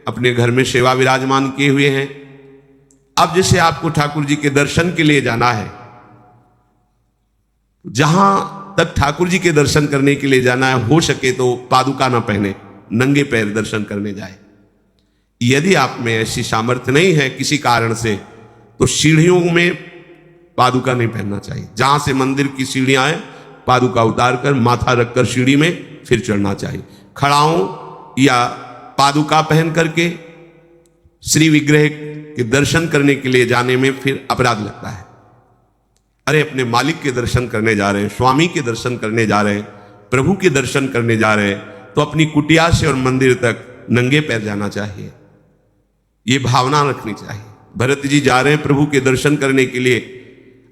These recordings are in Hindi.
अपने घर में सेवा विराजमान किए हुए हैं। अब जैसे आपको ठाकुर जी के दर्शन के लिए जाना है, जहां तक ठाकुर जी के दर्शन करने के लिए जाना है, हो सके तो पादुका ना पहने, नंगे पैर दर्शन करने जाए। यदि आप में ऐसी सामर्थ्य नहीं है किसी कारण से, तो सीढ़ियों में पादुका नहीं पहनना चाहिए। जहां से मंदिर की सीढ़ियां हैं, पादुका उतार कर माथा रखकर सीढ़ी में फिर चढ़ना चाहिए। खड़ाओं या पादुका पहन करके श्री विग्रह के दर्शन करने के लिए जाने में फिर अपराध लगता है। अरे अपने मालिक के दर्शन करने जा रहे हैं, स्वामी के दर्शन करने जा रहे हैं, प्रभु के दर्शन करने जा रहे हैं, तो अपनी कुटिया से और मंदिर तक नंगे पैर जाना चाहिए। ये भावना रखनी चाहिए। भरत जी जा रहे हैं प्रभु के दर्शन करने के लिए,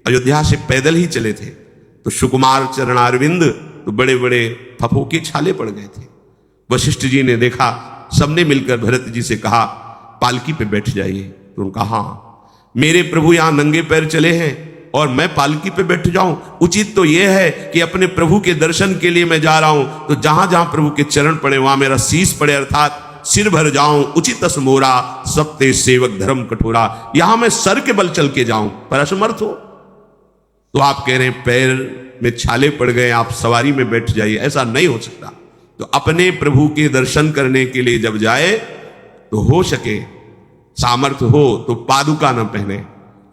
अयोध्या से पैदल ही चले थे, तो सुकुमार चरणारविंद तो बड़े बड़े फफों के छाले पड़ गए थे। वशिष्ठ जी ने देखा, सबने मिलकर भरत जी से कहा पालकी पे बैठ जाइए। तो उन्होंने कहा हाँ, मेरे प्रभु यहां नंगे पैर चले हैं और मैं पालकी पे बैठ जाऊं? उचित तो यह है कि अपने प्रभु के दर्शन के लिए मैं जा रहा हूं, तो जहां जहां प्रभु के चरण पड़े वहां मेरा शीश पड़े, अर्थात सिर भर जाऊं। उचित मोरा सबते सेवक धर्म कठोरा, यहां मैं सर के बल चल के जाऊं, पर असमर्थ हो। तो आप कह रहे हैं पैर में छाले पड़ गए, आप सवारी में बैठ जाइए, ऐसा नहीं हो सकता। तो अपने प्रभु के दर्शन करने के लिए जब जाए, तो हो सके सामर्थ्य हो तो पादुका न पहने,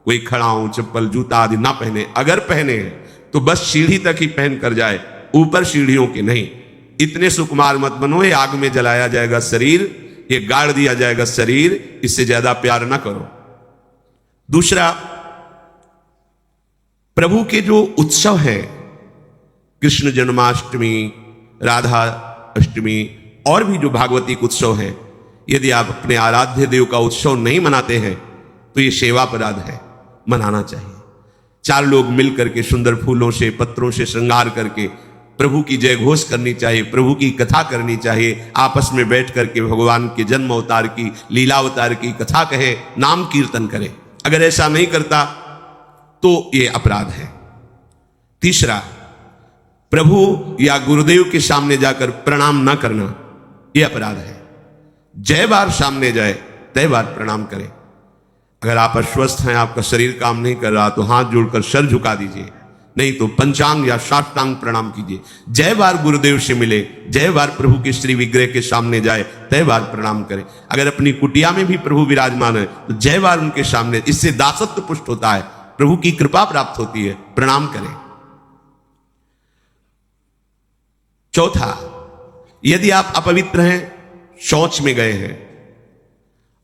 कोई खड़ाऊं चप्पल जूता आदि ना पहने। अगर पहने तो बस सीढ़ी तक ही पहन कर जाए, ऊपर सीढ़ियों के नहीं। इतने सुकुमार मत बनो, ये आग में जलाया जाएगा शरीर, ये गाड़ दिया जाएगा शरीर, इससे ज्यादा प्यार ना करो। दूसरा, प्रभु के जो उत्सव है, कृष्ण जन्माष्टमी, राधा अष्टमी और भी जो भागवतिक उत्सव है, यदि आप अपने आराध्य देव का उत्सव नहीं मनाते हैं तो ये सेवा अपराध है, मनाना चाहिए। चार लोग मिल करके सुंदर फूलों से पत्रों से श्रृंगार करके प्रभु की जय घोष करनी चाहिए, प्रभु की कथा करनी चाहिए। आपस में बैठ करके भगवान के जन्म अवतार की, लीला अवतार की कथा कहे, नाम कीर्तन करे। अगर ऐसा नहीं करता तो ये अपराध है। तीसरा, प्रभु या गुरुदेव के सामने जाकर प्रणाम ना करना, यह अपराध है। जय बार सामने जाए तय बार प्रणाम करें। अगर आप अस्वस्थ हैं, आपका शरीर काम नहीं कर रहा, तो हाथ जोड़कर सर झुका दीजिए, नहीं तो पंचांग या साष्टांग प्रणाम कीजिए। जय बार गुरुदेव से मिले, जय बार प्रभु के श्री विग्रह के सामने जाए, तय बार प्रणाम करें। अगर अपनी कुटिया में भी प्रभु विराजमान है तो जय बार उनके सामने, इससे दासत्व पुष्ट होता है, प्रभु की कृपा प्राप्त होती है, प्रणाम करें। चौथा, यदि आप अपवित्र हैं, शौच में गए हैं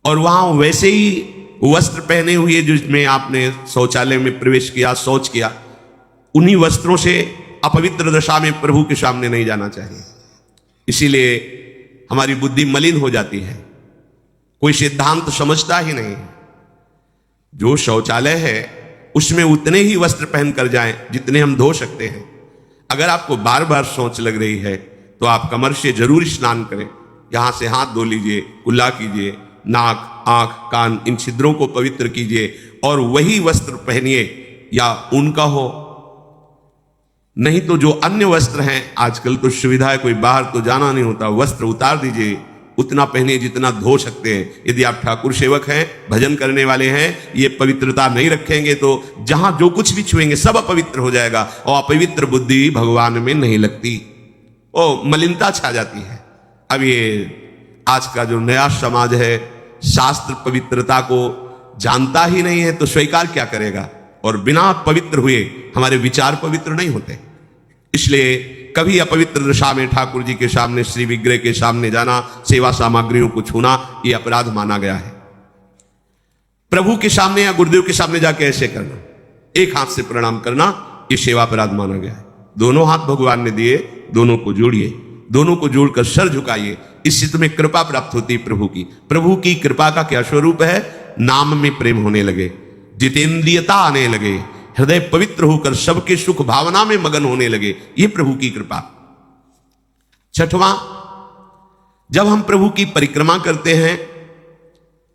और वहां वैसे ही वस्त्र पहने हुए जिसमें आपने शौचालय में प्रवेश किया, शौच किया, उन्हीं वस्त्रों से अपवित्र दशा में प्रभु के सामने नहीं जाना चाहिए। इसीलिए हमारी बुद्धि मलिन हो जाती है, कोई सिद्धांत समझता ही नहीं है। जो शौचालय है उसमें उतने ही वस्त्र पहनकर जाएं जितने हम धो सकते हैं। अगर आपको बार बार शौच लग रही है तो आप कमर से जरूर स्नान करें, यहां से हाथ धो लीजिए, कुल्ला कीजिए, नाक आंख कान इन छिद्रों को पवित्र कीजिए और वही वस्त्र पहनिए, या उनका हो, नहीं तो जो अन्य वस्त्र हैं, आजकल तो सुविधा है, कोई बाहर तो जाना नहीं होता, वस्त्र उतार दीजिए, उतना पहनिए जितना धो सकते हैं। यदि आप ठाकुर सेवक हैं, भजन करने वाले हैं, ये पवित्रता नहीं रखेंगे तो जहां जो कुछ भी छुएंगे सब अपवित्र हो जाएगा, और अपवित्र बुद्धि भगवान में नहीं लगती, ओ मलिनता छा जाती है। अब ये आज का जो नया समाज है, शास्त्र पवित्रता को जानता ही नहीं है, तो स्वीकार क्या करेगा? और बिना पवित्र हुए हमारे विचार पवित्र नहीं होते। इसलिए कभी अपवित्र दशा में ठाकुर जी के सामने, श्री विग्रह के सामने जाना, सेवा सामग्रियों को छूना, यह अपराध माना गया है। प्रभु के सामने या गुरुदेव के सामने जाके ऐसे करना, एक हाथ से प्रणाम करना, यह सेवा अपराध माना गया है। दोनों हाथ भगवान ने दिए, दोनों को जोड़िए, दोनों को जोड़कर सर झुकाइए, इससे तुम्हें कृपा प्राप्त होती है प्रभु की। प्रभु की कृपा का क्या स्वरूप है? नाम में प्रेम होने लगे, जितेंद्रियता आने लगे, हृदय पवित्र होकर सबके सुख भावना में मगन होने लगे, ये प्रभु की कृपा। छठवां, जब हम प्रभु की परिक्रमा करते हैं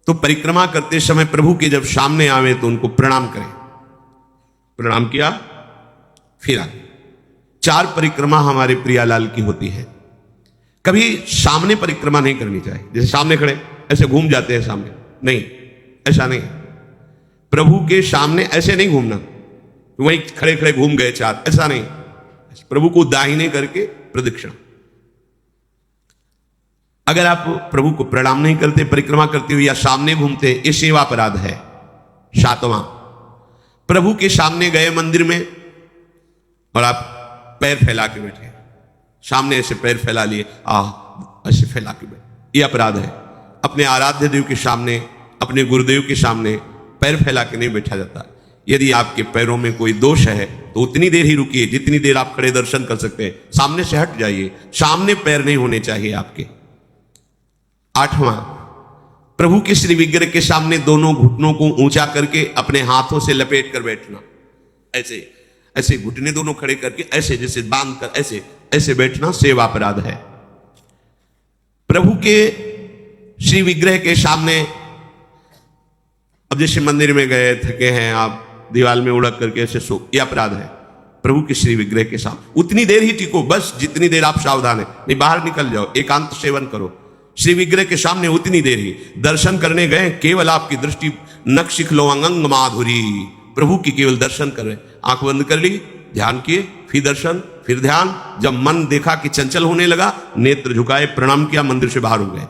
तो परिक्रमा करते समय प्रभु के जब सामने आवे तो उनको प्रणाम करें। प्रणाम किया, फिर आगे। 4 परिक्रमा हमारे प्रियालाल की होती है। कभी सामने परिक्रमा नहीं करनी चाहिए, जैसे सामने खड़े ऐसे घूम जाते हैं सामने, नहीं, ऐसा नहीं। प्रभु के सामने ऐसे नहीं घूमना, वहीं खड़े खड़े घूम गए चार, ऐसा नहीं। प्रभु को दाहिने करके प्रदक्षिणा। अगर आप प्रभु को प्रणाम नहीं करते, परिक्रमा करते हुए या सामने घूमते, ये सेवा अपराध है। सातवां, प्रभु के सामने गए मंदिर में और आप पैर फैला के बैठे, सामने ऐसे पैर फैला लिए, ऐसे फैला के बैठे, ये अपराध है। अपने आराध्य देव के सामने, अपने गुरुदेव के सामने पैर फैला के नहीं बैठा जाता। यदि आपके पैरों में कोई दोष है तो उतनी देर ही रुकिए जितनी देर आप खड़े दर्शन कर सकते हैं। सामने से हट जाइए, सामने पैर नहीं होने चाहिए आपके। आठवां, प्रभु के श्री विग्रह के सामने दोनों घुटनों को ऊंचा करके अपने हाथों से लपेट कर बैठना, ऐसे ऐसे घुटने दोनों खड़े करके ऐसे जैसे बांध कर ऐसे ऐसे बैठना सेवा अपराध है। प्रभु के श्री विग्रह के सामने, अब जैसे मंदिर में गए, थके हैं आप, दीवार में उड़क करके ऐसे सो, यह अपराध है। प्रभु के श्री विग्रह के सामने उतनी देर ही टिको, बस जितनी देर आप सावधान है, नहीं बाहर निकल जाओ, एकांत सेवन करो। श्री विग्रह के सामने उतनी देर ही। दर्शन करने गए, केवल आपकी दृष्टि नक्शिख लो अंगंग माधुरी, प्रभु की केवल दर्शन कर रहे, आंख बंद कर ली, ध्यान किए, फिर दर्शन, फिर ध्यान। जब मन देखा कि चंचल होने लगा, नेत्र झुकाए, प्रणाम किया, मंदिर से बाहर हो गए।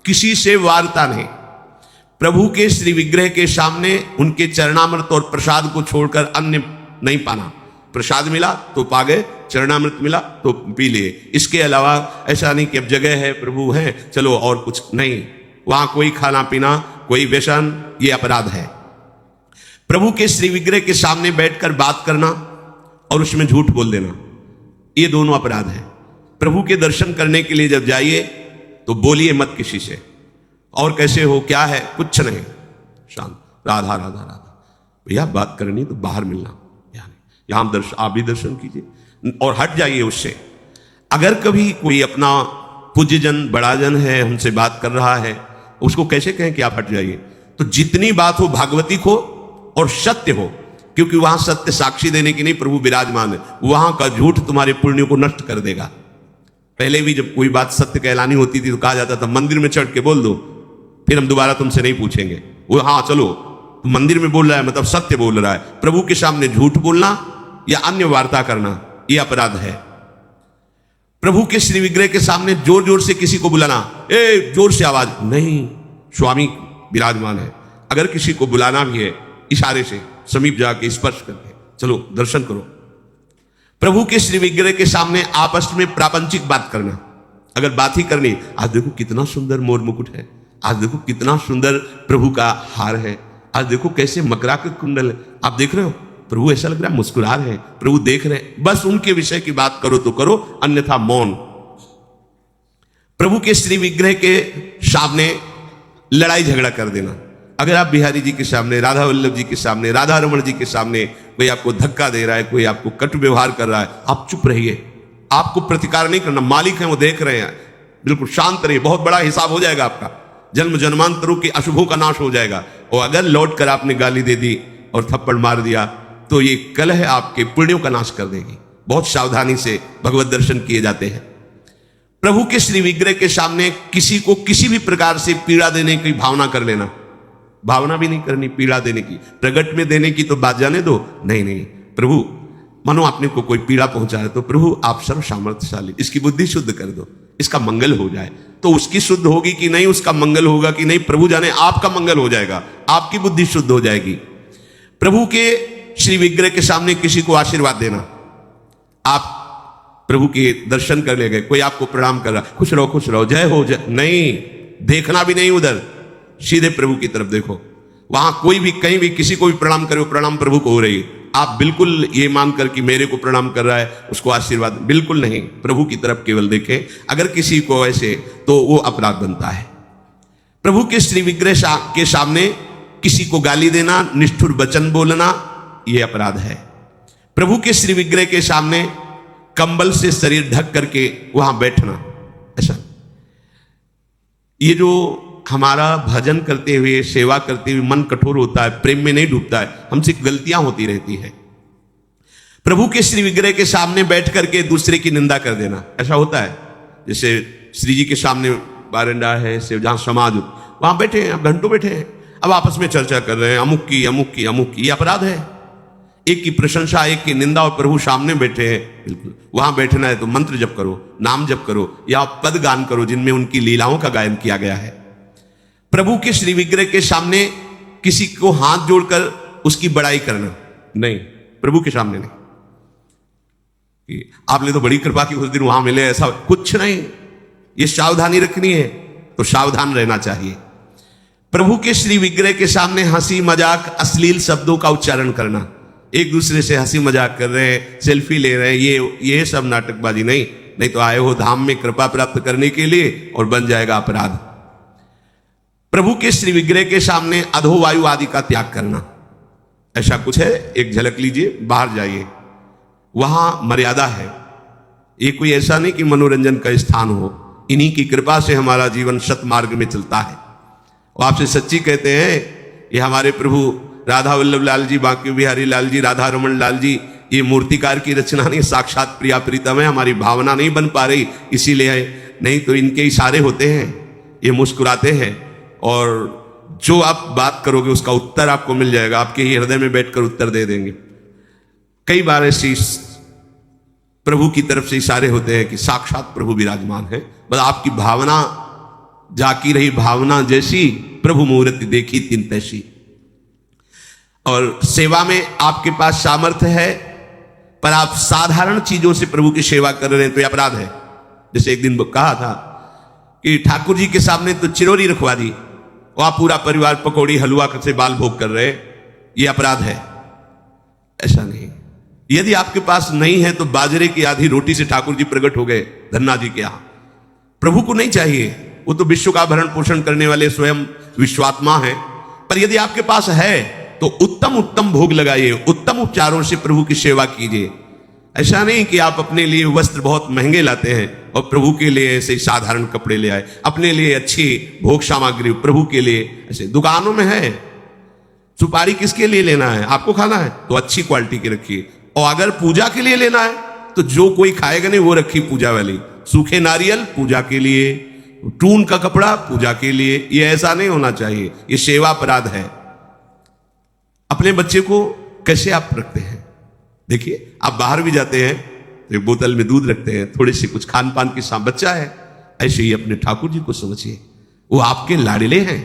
किसी से वार्ता नहीं। प्रभु के श्री विग्रह के सामने उनके चरणामृत और प्रसाद को छोड़कर अन्य नहीं पाना। प्रसाद मिला तो पा गए, चरणामृत मिला तो पी लिए। इसके अलावा ऐसा नहीं कि अब जगह है, प्रभु है, चलो और कुछ नहीं। वहां कोई खाना पीना, कोई व्यसन, ये अपराध है। प्रभु के श्री विग्रह के सामने बैठकर बात करना और उसमें झूठ बोल देना, ये दोनों अपराध है। प्रभु के दर्शन करने के लिए जब जाइए तो बोलिए मत किसी से, और कैसे हो, क्या है, कुछ नहीं, शांत, राधा राधा राधा। भैया बात करनी तो बाहर मिलना, यहां दर्शन, आप भी दर्शन कीजिए और हट जाइए उससे। अगर कभी कोई अपना पूज्यजन, बड़ाजन है, हमसे बात कर रहा है, उसको कैसे कहें कि आप हट जाइए? तो जितनी बात हो भागवतिक हो और सत्य हो, क्योंकि वहां सत्य साक्षी देने की नहीं, प्रभु विराजमान है। वहां का झूठ तुम्हारे पुण्यों को नष्ट कर देगा। पहले भी जब कोई बात सत्य कहलानी होती थी तो कहा जाता था मंदिर में चढ़ के बोल दो, फिर हम दोबारा तुमसे नहीं पूछेंगे। वो हाँ चलो, मंदिर में बोल रहा है मतलब सत्य बोल रहा है। प्रभु के सामने झूठ बोलना या अन्य वार्ता करना, यह अपराध है। प्रभु के श्री विग्रह के सामने जोर जोर से किसी को बुलाना, ए जोर से आवाज नहीं, स्वामी विराजमान है। अगर किसी को बुलाना भी है, इशारे से समीप जाके स्पर्श करके चलो दर्शन करो। प्रभु के श्री विग्रह के सामने आपस में प्रापंचिक बात करना, अगर बात ही करनी, आज देखो कितना सुंदर मोर मुकुट है, आज देखो कितना सुंदर प्रभु का हार है, आज देखो कैसे मकरा के कुंडल है, आप देख रहे हो, प्रभु ऐसा लग रहा है मुस्कुरा रहे हैं, प्रभु देख रहे हैं। बस उनके विषय की बात करो तो करो, अन्यथा मौन। प्रभु के श्री विग्रह के सामने लड़ाई झगड़ा कर देना। अगर आप बिहारी जी के सामने, राधा वल्लभ जी के सामने, राधा रमण जी के सामने कोई आपको धक्का दे रहा है, कोई आपको कट व्यवहार कर रहा है, आप चुप रहिए। आपको प्रतिकार नहीं करना, मालिक हैं वो देख रहे हैं, बिल्कुल शांत रहिए। बहुत बड़ा हिसाब हो जाएगा आपका, जन्म जन्मांतरों के अशुभों का नाश हो जाएगा। और अगर लौट कर आपने गाली दे दी और थप्पड़ मार दिया तो ये कलह आपके पुण्यों का नाश कर देगी। बहुत सावधानी से भगवत दर्शन किए जाते हैं। प्रभु के श्री विग्रह के सामने किसी को किसी भी प्रकार से पीड़ा देने की भावना कर लेना, भावना भी नहीं करनी पीड़ा देने की, प्रगट में देने की तो बात जाने दो। नहीं नहीं, प्रभु मानो आपने को कोई पीड़ा पहुंचा है तो प्रभु आप सर्व सामर्थ्यशाली, इसकी बुद्धि शुद्ध कर दो, इसका मंगल हो जाए। तो उसकी शुद्ध होगी कि नहीं, उसका मंगल होगा कि नहीं, प्रभु जाने, आपका मंगल हो जाएगा, आपकी बुद्धि शुद्ध हो जाएगी। प्रभु के श्री विग्रह के सामने किसी को आशीर्वाद देना, आप प्रभु के दर्शन करने गए, कोई आपको प्रणाम कर रहा, खुश रहो जय हो जय, नहीं, देखना भी नहीं उधर, सीधे प्रभु की तरफ देखो। वहां कोई भी कहीं भी किसी को भी प्रणाम करे, प्रणाम प्रभु को हो रही, आप बिल्कुल ये मानकर कि मेरे को प्रणाम कर रहा है उसको आशीर्वाद, बिल्कुल नहीं, प्रभु की तरफ केवल देखें। अगर किसी को ऐसे तो वो अपराध बनता है। प्रभु के श्री विग्रह के सामने किसी को गाली देना, निष्ठुर वचन बोलना, यह अपराध है। प्रभु के श्री विग्रह के सामने कंबल से शरीर ढक करके वहां बैठना, ऐसा। ये जो हमारा भजन करते हुए, सेवा करते हुए मन कठोर होता है, प्रेम में नहीं डूबता है, हमसे गलतियां होती रहती है। प्रभु के श्री विग्रह के सामने बैठ करके दूसरे की निंदा कर देना, ऐसा होता है। जैसे श्री जी के सामने बारंडा है, जहां समाज, वहां बैठे हैं, आप घंटों बैठे हैं, अब आपस में चर्चा कर रहे हैं अमुक की, ये अपराध है। एक की प्रशंसा, एक की निंदा, और प्रभु सामने बैठे हैं। बिल्कुल वहां बैठना है तो मंत्र जप करो, नाम जप करो, या पद गान करो जिनमें उनकी लीलाओं का गायन किया गया है। प्रभु के श्री विग्रह के सामने किसी को हाथ जोड़कर उसकी बड़ाई करना नहीं, प्रभु के सामने नहीं। कि आपने तो बड़ी कृपा की उस दिन वहां मिले, ऐसा कुछ नहीं। ये सावधानी रखनी है तो सावधान रहना चाहिए। प्रभु के श्री विग्रह के सामने हंसी मजाक, अश्लील शब्दों का उच्चारण करना, एक दूसरे से हंसी मजाक कर रहे हैं, सेल्फी ले रहे हैं, ये सब नाटकबाजी नहीं तो आए हो धाम में कृपा प्राप्त करने के लिए और बन जाएगा अपराध। प्रभु के श्री विग्रह के सामने अधोवायु आदि का त्याग करना, ऐसा कुछ है, एक झलक लीजिए, बाहर जाइए, वहां मर्यादा है। ये कोई ऐसा नहीं कि मनोरंजन का स्थान हो, इन्हीं की कृपा से हमारा जीवन सतमार्ग में चलता है। और आपसे सच्ची कहते हैं, ये हमारे प्रभु राधा वल्लभ लाल जी, बांके बिहारी लाल जी, राधा रमन लाल जी, ये मूर्तिकार की रचना नहीं, साक्षात प्रिया प्रीतम है। हमारी भावना नहीं बन पा रही इसीलिए, नहीं तो इनके इशारे होते हैं, ये मुस्कुराते हैं और जो आप बात करोगे उसका उत्तर आपको मिल जाएगा, आपके ही हृदय में बैठकर उत्तर दे देंगे। कई बार ऐसी प्रभु की तरफ से इशारे होते हैं कि साक्षात प्रभु विराजमान है, बस आपकी भावना जाकी रही, भावना जैसी प्रभु मूर्ति देखी तिन तैसी। और सेवा में आपके पास सामर्थ्य है पर आप साधारण चीजों से प्रभु की सेवा कर रहे हैं तो यह अपराध है। जैसे एक दिन कहा था कि ठाकुर जी के सामने तो चिरौरी रखवा दी, वहां पूरा परिवार पकौड़ी हलवा से बाल भोग कर रहे, ये अपराध है। ऐसा नहीं, यदि आपके पास नहीं है तो बाजरे की आधी रोटी से ठाकुर जी प्रकट हो गए धन्ना जी के यहां। प्रभु को नहीं चाहिए, वो तो विश्व का भरण पोषण करने वाले स्वयं विश्वात्मा है। पर यदि आपके पास है तो उत्तम उत्तम भोग लगाइए, उत्तम उपचारों से प्रभु की सेवा कीजिए। ऐसा नहीं कि आप अपने लिए वस्त्र बहुत महंगे लाते हैं और प्रभु के लिए ऐसे साधारण कपड़े ले आए, अपने लिए अच्छी भोग सामग्री प्रभु के लिए ऐसे दुकानों में है। सुपारी किसके लिए लेना है, आपको खाना है तो अच्छी क्वालिटी की रखिए, और अगर पूजा के लिए लेना है तो जो कोई खाएगा नहीं वो रखी पूजा वाली। सूखे नारियल पूजा के लिए, टून का कपड़ा पूजा के लिए, ये ऐसा नहीं होना चाहिए, ये सेवा अपराध है। अपने बच्चे को कैसे आप रखते हैं, देखिए आप बाहर भी जाते हैं तो एक बोतल में दूध रखते हैं, थोड़े से कुछ खान पान के साथ बच्चा है, ऐसे ही अपने ठाकुर जी को समझिए, वो आपके लाडले हैं।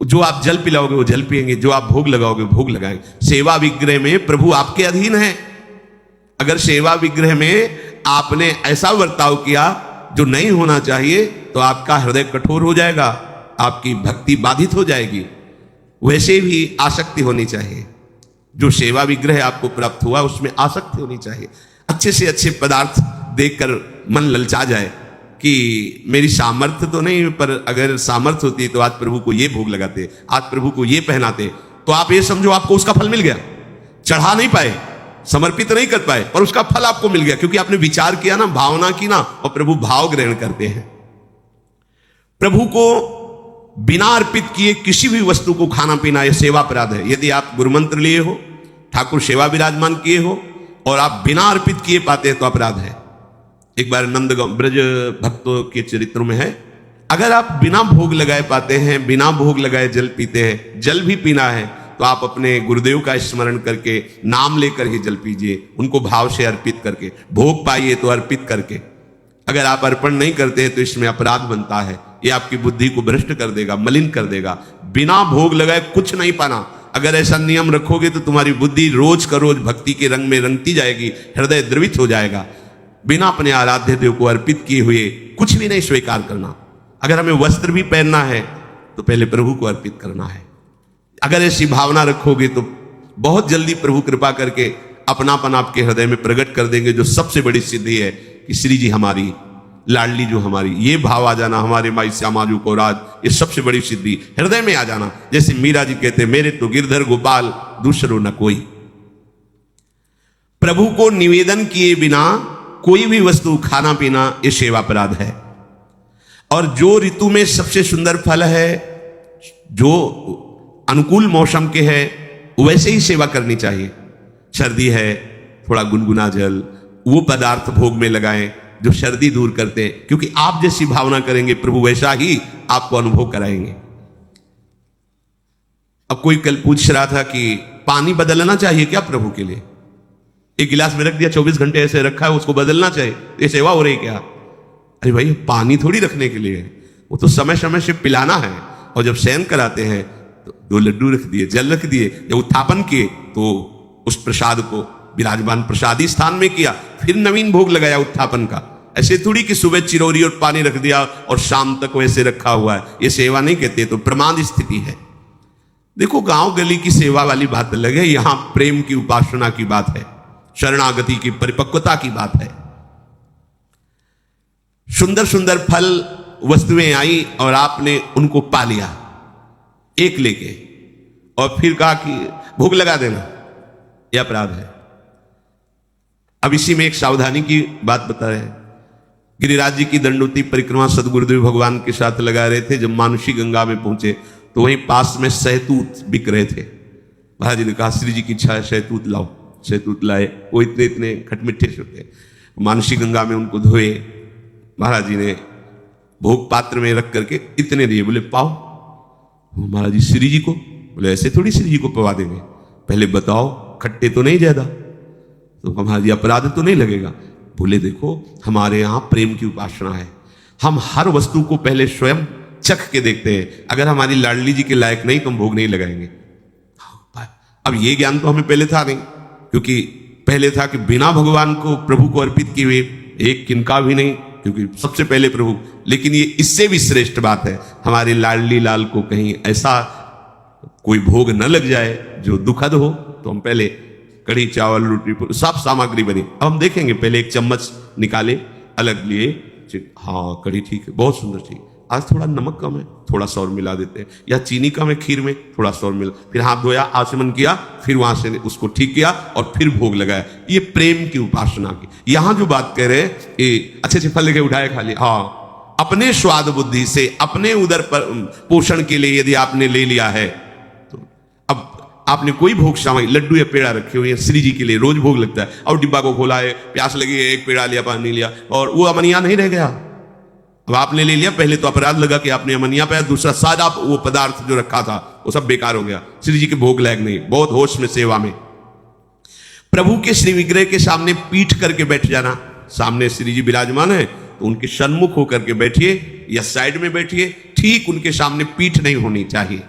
जो आप जल पिलाओगे वो जल पिएंगे, जो आप भोग लगाओगे भोग लगाएंगे। सेवा विग्रह में प्रभु आपके अधीन है। अगर सेवा विग्रह में आपने ऐसा बर्ताव किया जो नहीं होना चाहिए तो आपका हृदय कठोर हो जाएगा, आपकी भक्ति बाधित हो जाएगी। वैसे भी आसक्ति होनी चाहिए, जो सेवा विग्रह आपको प्राप्त हुआ उसमें आसक्ति होनी चाहिए। अच्छे से अच्छे पदार्थ देखकर मन ललचा जाए कि मेरी सामर्थ्य तो नहीं, पर अगर सामर्थ्य होती तो आज प्रभु को ये भोग लगाते, आज प्रभु को ये पहनाते, तो आप ये समझो आपको उसका फल मिल गया। चढ़ा नहीं पाए, समर्पित नहीं कर पाए, पर उसका फल आपको मिल गया क्योंकि आपने विचार किया ना, भावना की ना, और प्रभु भाव ग्रहण करते हैं। प्रभु को बिना अर्पित किए किसी भी वस्तु को खाना पीना यह सेवा अपराध है। यदि आप गुरुमंत्र लिए हो, ठाकुर सेवा विराजमान किए हो और आप बिना अर्पित किए पाते हैं तो अपराध है। एक बार नंदगांव ब्रज भक्तों के चरित्र में है, अगर आप बिना भोग लगाए पाते हैं, बिना भोग लगाए जल पीते हैं, जल भी पीना है तो आप अपने गुरुदेव का स्मरण करके नाम लेकर ही जल पीजिए, उनको भाव से अर्पित करके। भोग पाइए तो अर्पित करके। अगर आप अर्पण नहीं करते हैं तो इसमें अपराध बनता है, ये आपकी बुद्धि को भ्रष्ट कर देगा, मलिन कर देगा। बिना भोग लगाए कुछ नहीं पाना, अगर ऐसा नियम रखोगे तो तुम्हारी बुद्धि रोज का रोज भक्ति के रंग में रंगती जाएगी, हृदय द्रवित हो जाएगा। बिना अपने आराध्य देव को अर्पित किए हुए कुछ भी नहीं स्वीकार करना। अगर हमें वस्त्र भी पहनना है तो पहले प्रभु को अर्पित करना है। अगर ऐसी भावना रखोगे तो बहुत जल्दी प्रभु कृपा करके अपनापन आपके हृदय में प्रकट कर देंगे, जो सबसे बड़ी सिद्धि है कि श्री जी हमारी लाडली, जो हमारी, ये भाव आ जाना, हमारे माई श्यामाजू को राज, ये सबसे बड़ी सिद्धि हृदय में आ जाना। जैसे मीरा जी कहते, मेरे तो गिरधर गोपाल दूसरो न कोई। प्रभु को निवेदन किए बिना कोई भी वस्तु खाना पीना ये सेवा अपराध है। और जो ऋतु में सबसे सुंदर फल है, जो अनुकूल मौसम के है, वैसे ही सेवा करनी चाहिए। सर्दी है, थोड़ा गुनगुना जल, वो पदार्थ भोग में लगाएं जो सर्दी दूर करते हैं, क्योंकि आप जैसी भावना करेंगे प्रभु वैसा ही आपको अनुभव कराएंगे। अब कोई कल पूछ रहा था कि पानी बदलना चाहिए क्या प्रभु के लिए? एक गिलास में रख दिया, 24 घंटे ऐसे रखा है, उसको बदलना चाहिए, ये सेवा हो रही क्या? अरे भाई, पानी थोड़ी रखने के लिए है, वो तो समय समय से पिलाना है। और जब शयन कराते हैं तो 2 लड्डू रख दिए, जल रख दिए, जब उत्थापन किए तो उस प्रसाद को विराजमान प्रसादी स्थान में किया, फिर नवीन भोग लगाया उत्थापन का। ऐसे थोड़ी कि सुबह चिरौरी और पानी रख दिया और शाम तक वैसे रखा हुआ है, ये सेवा नहीं कहते, तो प्रमाद स्थिति है। देखो, गांव गली की सेवा वाली बात अलग है, यहां प्रेम की उपासना की बात है, शरणागति की परिपक्वता की बात है। सुंदर सुंदर फल वस्तुएं आई और आपने उनको पा लिया एक लेके, और फिर कहा कि भोग लगा देना, यह अपराध है। अब इसी में एक सावधानी की बात बता रहे हैं। गिरिराज जी की दंडोती परिक्रमा सदगुरुदेव भगवान के साथ लगा रहे थे। जब मानुषी गंगा में पहुंचे तो वहीं पास में सहतूत बिक रहे थे। महाराज जी ने कहा, श्री जी की इच्छा है, सहतूत लाओ। सहतूत लाए, वो इतने इतने खटमिठे से होते। मानुषी गंगा में उनको धोए, महाराज जी ने भोग पात्र में रख करके इतने दिए, बोले पाओ। महाराज जी श्री जी को, बोले ऐसे थोड़ी श्री जी को पवा देंगे, पहले बताओ खट्टे तो नहीं ज्यादा? तो महाराज जी अपराध तो नहीं लगेगा? बोले देखो, हमारे यहाँ प्रेम की उपासना है, हम हर वस्तु को पहले स्वयं चख के देखते हैं, अगर हमारी लाडली जी के लायक नहीं तो हम भोग नहीं लगाएंगे। अब ये ज्ञान तो हमें पहले था नहीं, क्योंकि पहले था कि बिना भगवान को प्रभु को अर्पित किए हुए एक किनका भी नहीं, क्योंकि सबसे पहले प्रभु। लेकिन ये इससे भी श्रेष्ठ बात है, हमारे लाडली लाल को कहीं ऐसा कोई भोग न लग जाए जो दुखद हो, तो हम पहले कढ़ी चावल रोटी सब सामग्री बनी। अब हम देखेंगे, पहले एक चम्मच निकाले, अलग लिए, हाँ कढ़ी ठीक है, बहुत सुंदर, ठीक, आज थोड़ा नमक कम है, थोड़ा सा और मिला देते हैं, या चीनी कम है खीर में, थोड़ा सा और मिला, फिर हाथ धोया, आचमन किया, फिर वहां से उसको ठीक किया और फिर भोग लगाया। ये प्रेम की उपासना की। यहां जो बात कह रहे हैं, ये अच्छे अच्छे फल लेके उठाए खा लिया, हाँ, अपने स्वाद बुद्धि से अपने उदर पर पोषण के लिए यदि आपने ले लिया है, तो अब आपने कोई भोग सामग्री, लड्डू या पेड़ा रखे हुए हैं श्री जी के लिए, रोज भोग लगता है, और डिब्बा को खोला है, प्यास लगी है, एक पेड़ा लिया, पानी लिया, और वो अमनिया नहीं रह गया। अब आपने ले लिया, पहले तो अपराध लगा कि आपने अमनिया पाया, दूसरा सादा वो पदार्थ जो रखा था वो सब बेकार हो गया, श्री जी के भोग लायक नहीं। बहुत होश में सेवा में प्रभु के श्री विग्रह के सामने पीठ करके बैठ जाना। सामने श्री जी विराजमान है तो उनके सन्मुख होकर के बैठिए या साइड में बैठिए, ठीक उनके सामने पीठ नहीं होनी चाहिए।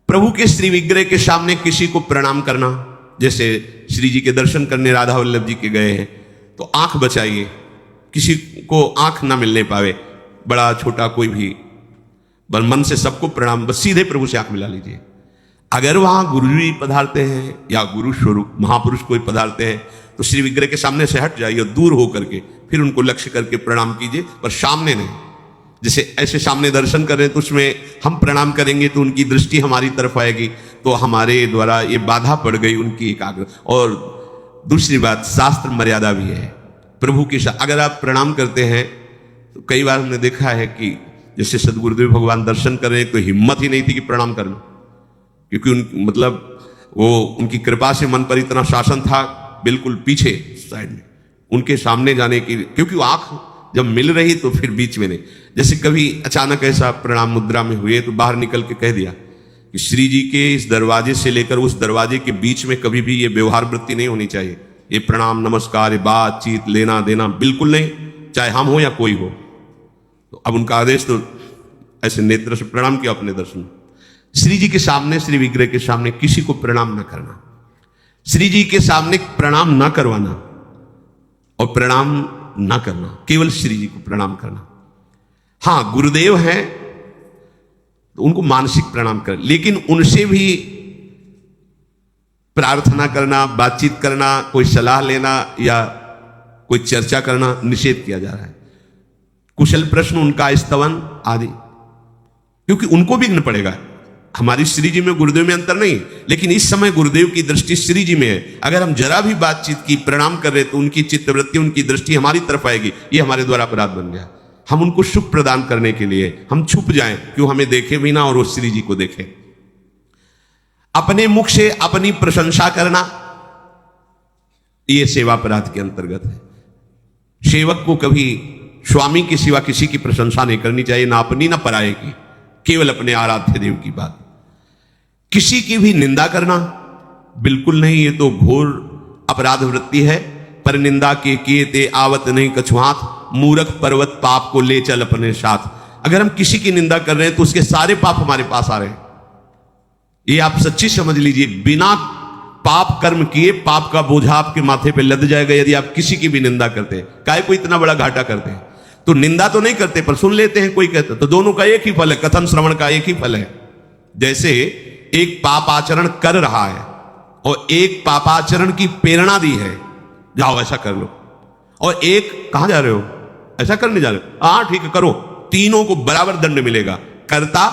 प्रभु के श्री विग्रह के सामने किसी को प्रणाम करना, जैसे श्री जी के दर्शन करने राधा वल्लभ जी के गए हैं तो आंख बचाइए, किसी को आंख ना मिलने पावे, बड़ा छोटा कोई भी, बस मन से सबको प्रणाम, बस सीधे प्रभु से आंख मिला लीजिए। अगर वहां गुरु जी पधारते हैं या गुरु स्वरूप महापुरुष कोई पधारते हैं तो श्री विग्रह के सामने से हट जाइए और दूर होकर के फिर उनको लक्ष्य करके प्रणाम कीजिए, पर सामने नहीं। जैसे ऐसे सामने दर्शन कर रहे हैं तो उसमें हम प्रणाम करेंगे तो उनकी दृष्टि हमारी तरफ आएगी, तो हमारे द्वारा ये बाधा पड़ गई उनकी एकाग्र। और दूसरी बात, शास्त्र मर्यादा भी है प्रभु की। अगर आप प्रणाम करते हैं तो कई बार हमने देखा है कि जैसे सदगुरुदेव भगवान दर्शन कर रहे हैं तो हिम्मत ही नहीं थी कि प्रणाम कर लो, क्योंकि वो उनकी कृपा से मन पर इतना शासन था, बिल्कुल पीछे साइड में उनके सामने जाने की, क्योंकि आंख जब मिल रही तो फिर बीच में नहीं। जैसे कभी अचानक ऐसा प्रणाम मुद्रा में हुए तो बाहर निकल के कह दिया कि श्री जी के इस दरवाजे से लेकर उस दरवाजे के बीच में कभी भी ये व्यवहार वृत्ति नहीं होनी चाहिए, ये प्रणाम नमस्कार, बातचीत, लेना देना बिल्कुल नहीं, चाहे हम हो या कोई हो। तो अब उनका आदेश, तो ऐसे नेत्र से प्रणाम किया अपने दर्शन। श्री जी के सामने, श्री विग्रह के सामने किसी को प्रणाम न करना, श्री जी के सामने प्रणाम न करवाना और प्रणाम न करना, केवल श्री जी को प्रणाम करना। हाँ, गुरुदेव हैं तो उनको मानसिक प्रणाम कर, लेकिन उनसे भी प्रार्थना करना, बातचीत करना, कोई सलाह लेना या कोई चर्चा करना निषेध किया जा रहा है। कुशल प्रश्न, उनका स्तवन आदि, क्योंकि उनको विघ्न पड़ेगा। हमारी श्री जी में गुरुदेव में अंतर नहीं, लेकिन इस समय गुरुदेव की दृष्टि श्री जी में है। अगर हम जरा भी बातचीत की, प्रणाम कर रहे तो उनकी चित्तवृत्ति, उनकी दृष्टि हमारी तरफ आएगी, ये हमारे द्वारा अपराध बन गया। हम उनको सुख प्रदान करने के लिए हम छुप जाएं, क्यों हमें देखे भी ना और वो श्री जी को देखें। अपने मुख से अपनी प्रशंसा करना, यह सेवा अपराध के अंतर्गत है। सेवक को कभी स्वामी के सिवा किसी की प्रशंसा नहीं करनी चाहिए, ना अपनी ना पराये की, केवल अपने आराध्य देव की बात। किसी की भी निंदा करना बिल्कुल नहीं, ये तो घोर अपराध वृत्ति है। पर निंदा के किए ते आवत नहीं कछुआत, मूर्ख पर्वत पाप को ले चल अपने साथ। अगर हम किसी की निंदा कर रहे हैं तो उसके सारे पाप हमारे पास आ रहे हैं। ये आप सच्ची समझ लीजिए, बिना पाप कर्म किए पाप का बोझा आपके माथे पे लद जाएगा यदि आप किसी की भी निंदा करते हैं। काहे को इतना बड़ा घाटा करते हैं? तो निंदा तो नहीं करते पर सुन लेते हैं, कोई कहता तो दोनों का एक ही फल है, कथन श्रवण का एक ही फल है। जैसे एक पाप आचरण कर रहा है और एक पापाचरण की प्रेरणा दी है, जाओ ऐसा कर लो, और एक कहां जा रहे हो, ऐसा करने जा रहे हो, हाँ ठीक है करो, तीनों को बराबर दंड मिलेगा। कर्ता,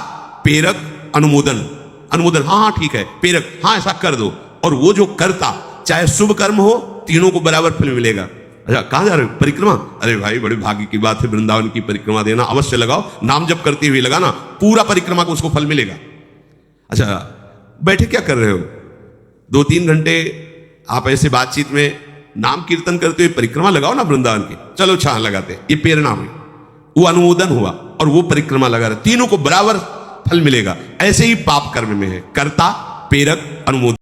प्रेरक, अनुमोदन। अनुमोदन हाँ हाँ ठीक है, प्रेरक हाँ ऐसा कर दो, और वो जो कर्ता चाहे शुभ कर्म हो तीनों को बराबर फल मिलेगा। अच्छा कहां जा रहे हो, परिक्रमा, अरे भाई बड़े भाग्य की बात है, वृंदावन की परिक्रमा देना, अवश्य लगाओ, नाम जप करते हुए लगाना, पूरा परिक्रमा को उसको फल मिलेगा। अच्छा बैठे क्या कर रहे हो, 2-3 घंटे आप ऐसे बातचीत में नाम कीर्तन करते हुए परिक्रमा लगाओ ना वृंदावन की, चलो छां लगाते, ये प्रेरणा हुई, वो अनुमोदन हुआ, और वो परिक्रमा लगा रहे, तीनों को बराबर फल मिलेगा। ऐसे ही पाप कर्म में है, कर्ता, प्रेरक, अनुमोदन।